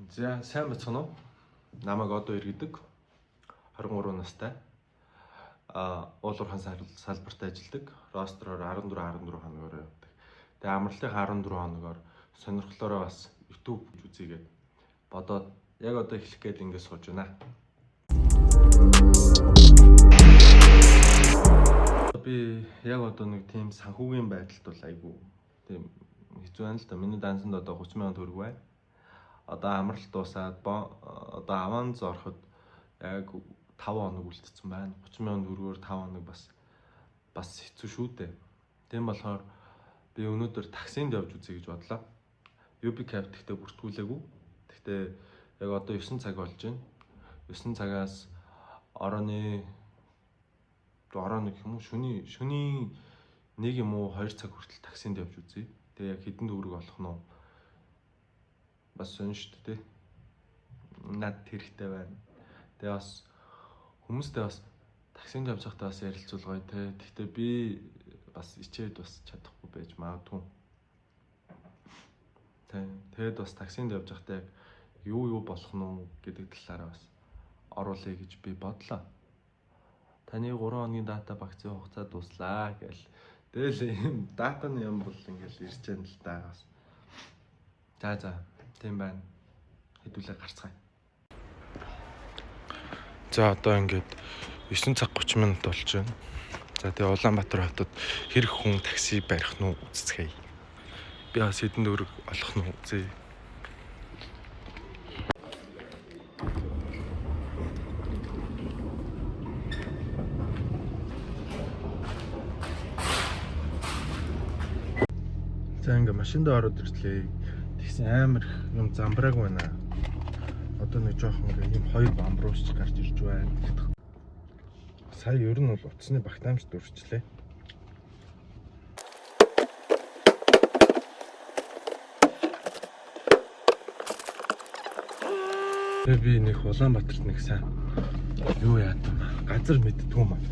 За сайн бацхан уу? Намайг одоо иргэдэг 23 настай. Уулуурхан салбарт ажилладаг. Ростроор 14 хоногоор явдаг. Тэгээ амралтын 14 хоногоор сонирхлоороо бас YouTube үзьегээд бодоод яг одоо эхлэх гээд ингэ сууж байна. Би яг одоо нэг тийм санхүүгийн байдалд бол айгүй тийм хэцүү байна л да. Миний дансанд одоо 30,000 төгрөг байна. Одоо амралт дуусаад одоо аванс ороход яг 5 хоног үлдсэн байна. 30,000 төгрөгөөр 5 хоног бас хэцүү шүү дээ. Тийм болохоор би өнөөдөр таксинд явж үзье гэж бодлоо. UB Cab гэхдээ бүртгүүлээгүй. Гэхдээ яг одоо 9 цаг болж байна. 9 цагаас орооны юм уу шөнийн 1 юм уу 2 цаг хүртэл таксинд явж үзье. Тэгээ яг хэдэн төгрөг олох нь бас сонь шүү дээ. Над хэрэгтэй байна. Тэгээ бас хүмүүстэй бас таксинд явж байхдаа бас ярилцуулгая те. Гэхдээ би бас ичээд бас чадахгүй байж магадгүй. Тэгээд бас таксинд явж байхдаа яг юу болох нь уу гэдэг талаараа бас оруулъя гэж би бодлоо. Таны 3 хоногийн дата багцын хугацаа дуслаа гэл. Тэгэл юм датаны юм бол ингээл ирж байгаа л да бас. За тийм байна. Хэдүүлээ гарцгаая. За одоо ингээд 9 цаг 30 минут болж байна. За тэгээ Улаанбаатар хотод хэрэг хүн такси барих нь үзцгээе. Би бас хэдэн төгрөг олох нь үзье. За ингээ машинд ороод ирлээ. Тэгсэн амар их юм замбрааг байна. Одоо нэг жоох ингээ юм хоёр бамбруусч гарч ирж байна. Сая ер нь бол утасны багтаамж дүрчлээ. Тэгээ би нэг Улаанбаатарт нэг сайн юу яад юм газар мэддгүй юм аа.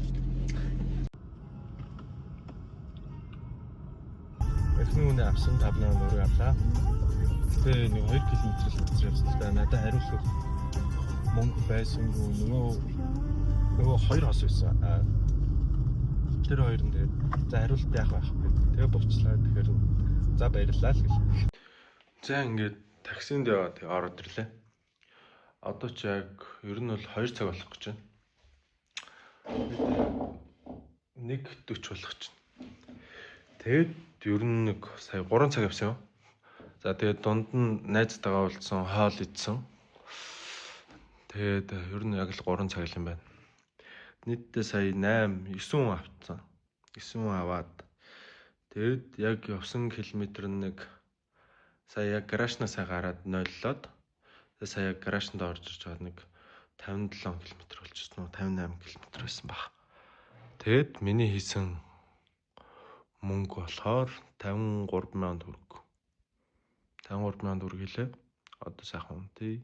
Эхний үнэ авсан 5,000 төгрөг авлаа. Тэгээ нэг 2 км л явсан л да. Надад хариулах мөнгө байсангүй нөгөө 2 хос байсан. Тэр хоёр нь тэгээд за хариулт яах байх вэ? Тэгээ бовчлаа. Тэгэхээр за баярлалаа л гэл. За ингээд таксинд яваад ороод ирлээ. Одоо ч яг ер нь бол 2 цаг болох гэж байна. 1:40 болох гэж байна. Тэгээд ер нь нэг сая 3 цаг явсан юм. За тэгээд дунд нь найзтайгаа уулзсан, хоол идсэн. Тэгээд ер нь яг л 3 цаг юм байна. Нийтдээ сая 9 хүн авцсан. 9 хүн аваад тэгээд яг явсан километр нэг сая яг гаражнаас гараад 0-лоод тэгээд сая яг гаражнд орж ирж байгаа нэг 57 км болчихсон уу 58 км байсан баг. Тэгээд миний хийсэн мөнгө болохоор 53,000 төгрөг. 53,000 төгрөг хэлээ. Одоо сайхан үнэтэй.